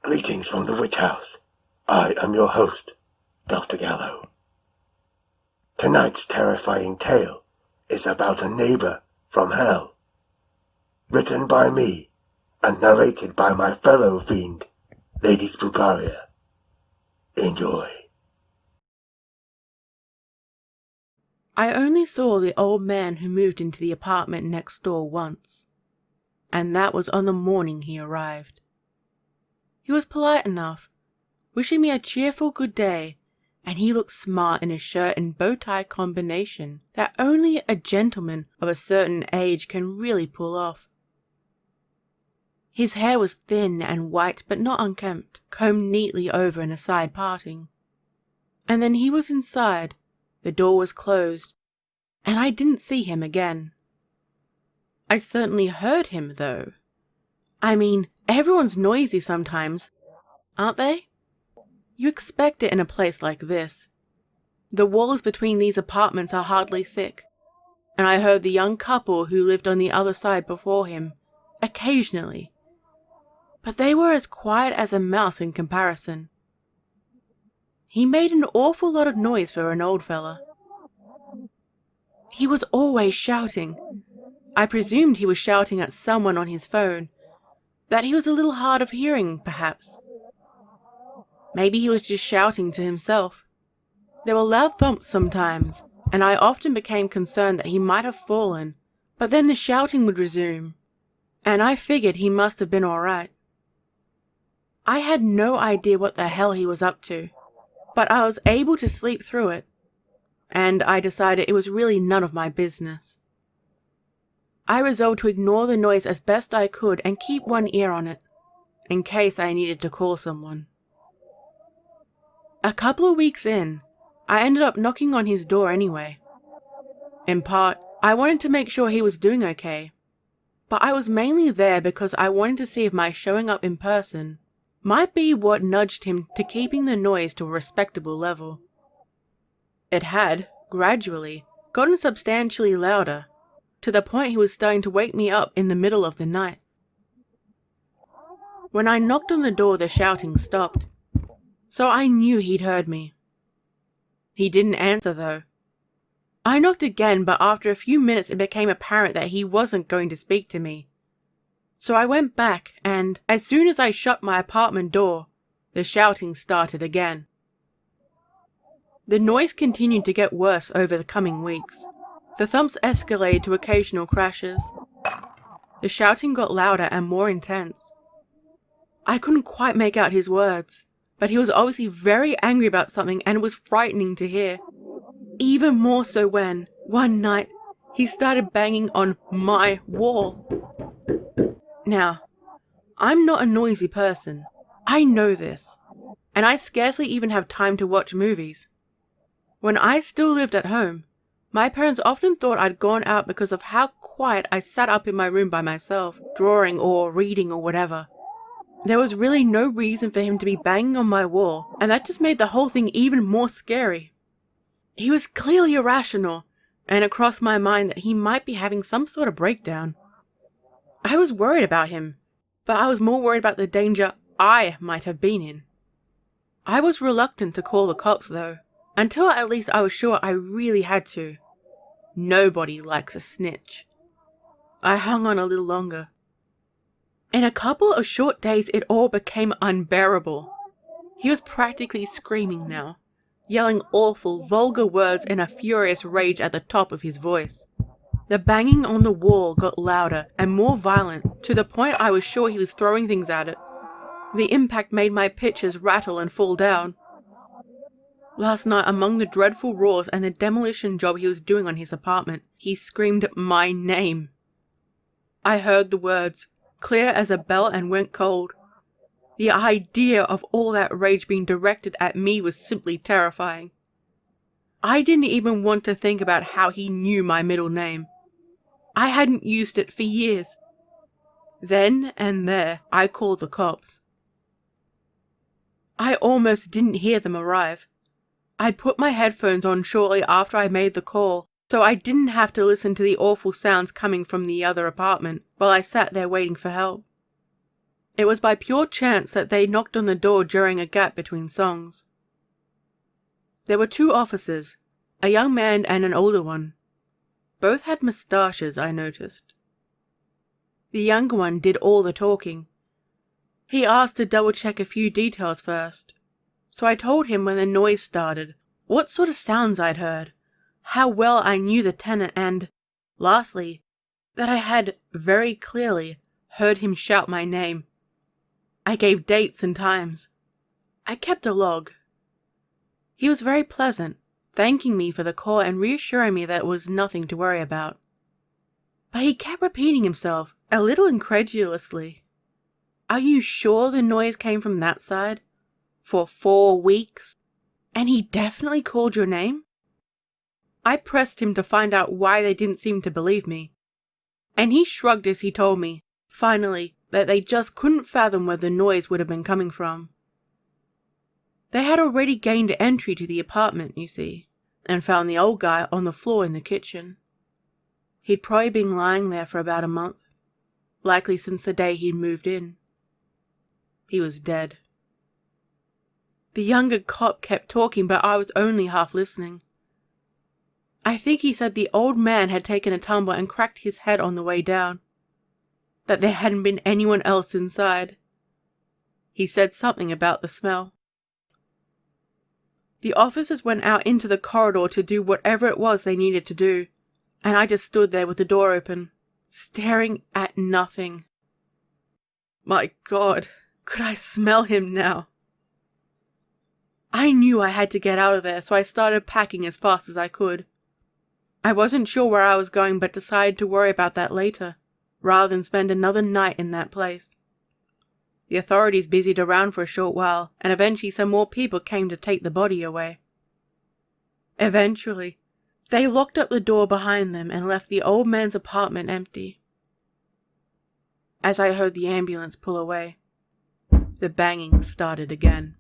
Greetings from the witch house. I am your host, Dr. Gallo. Tonight's terrifying tale is about a neighbor from hell. Written by me and narrated by my fellow fiend, Lady Spookaria. Enjoy. I only saw the old man who moved into the apartment next door once, and that was on the morning he arrived. He was polite enough, wishing me a cheerful good day, and he looked smart in a shirt and bow tie combination that only a gentleman of a certain age can really pull off. His hair was thin and white but not unkempt, combed neatly over in a side parting. And then he was inside, the door was closed, and I didn't see him again. I certainly heard him, though. I mean, everyone's noisy sometimes, aren't they? You expect it in a place like this. The walls between these apartments are hardly thick, and I heard the young couple who lived on the other side before him, occasionally. But they were as quiet as a mouse in comparison. He made an awful lot of noise for an old fella. He was always shouting. I presumed he was shouting at someone on his phone, that he was a little hard of hearing, perhaps. Maybe he was just shouting to himself. There were loud thumps sometimes, and I often became concerned that he might have fallen, but then the shouting would resume, and I figured he must have been all right. I had no idea what the hell he was up to, but I was able to sleep through it, and I decided it was really none of my business. I resolved to ignore the noise as best I could and keep one ear on it, in case I needed to call someone. A couple of weeks in, I ended up knocking on his door anyway. In part, I wanted to make sure he was doing okay, but I was mainly there because I wanted to see if my showing up in person might be what nudged him to keeping the noise to a respectable level. It had, gradually, gotten substantially louder, to the point he was starting to wake me up in the middle of the night. When I knocked on the door, the shouting stopped, so I knew he'd heard me. He didn't answer, though. I knocked again, but after a few minutes it became apparent that he wasn't going to speak to me. So I went back, and as soon as I shut my apartment door, the shouting started again. The noise continued to get worse over the coming weeks. The thumps escalated to occasional crashes. The shouting got louder and more intense. I couldn't quite make out his words, but he was obviously very angry about something and it was frightening to hear. Even more so when, one night, he started banging on my wall. Now, I'm not a noisy person. I know this, and I scarcely even have time to watch movies. When I still lived at home, my parents often thought I'd gone out because of how quiet I sat up in my room by myself, drawing or reading or whatever. There was really no reason for him to be banging on my wall, and that just made the whole thing even more scary. He was clearly irrational, and it crossed my mind that he might be having some sort of breakdown. I was worried about him, but I was more worried about the danger I might have been in. I was reluctant to call the cops, though, until at least I was sure I really had to. Nobody likes a snitch. I hung on a little longer. In a couple of short days it all became unbearable. He was practically screaming now, yelling awful, vulgar words in a furious rage at the top of his voice. The banging on the wall got louder and more violent, to the point I was sure he was throwing things at it. The impact made my pictures rattle and fall down. Last night, among the dreadful roars and the demolition job he was doing on his apartment, he screamed my name. I heard the words, clear as a bell, and went cold. The idea of all that rage being directed at me was simply terrifying. I didn't even want to think about how he knew my middle name. I hadn't used it for years. Then and there, I called the cops. I almost didn't hear them arrive. I'd put my headphones on shortly after I made the call, so I didn't have to listen to the awful sounds coming from the other apartment while I sat there waiting for help. It was by pure chance that they knocked on the door during a gap between songs. There were 2 officers, a young man and an older one. Both had moustaches, I noticed. The younger one did all the talking. He asked to double-check a few details first, so I told him when the noise started, what sort of sounds I'd heard, how well I knew the tenant, and, lastly, that I had, very clearly, heard him shout my name. I gave dates and times. I kept a log. He was very pleasant, thanking me for the call and reassuring me that it was nothing to worry about. But he kept repeating himself, a little incredulously. Are you sure the noise came from that side? For 4 weeks? And he definitely called your name? I pressed him to find out why they didn't seem to believe me. And he shrugged as he told me, finally, that they just couldn't fathom where the noise would have been coming from. They had already gained entry to the apartment, you see, and found the old guy on the floor in the kitchen. He'd probably been lying there for about a month, likely since the day he'd moved in. He was dead. The younger cop kept talking, but I was only half listening. I think he said the old man had taken a tumble and cracked his head on the way down. That there hadn't been anyone else inside. He said something about the smell. The officers went out into the corridor to do whatever it was they needed to do, and I just stood there with the door open, staring at nothing. My God, could I smell him now? I knew I had to get out of there, so I started packing as fast as I could. I wasn't sure where I was going, but decided to worry about that later, rather than spend another night in that place. The authorities busied around for a short while, and eventually some more people came to take the body away. Eventually, they locked up the door behind them and left the old man's apartment empty. As I heard the ambulance pull away, the banging started again.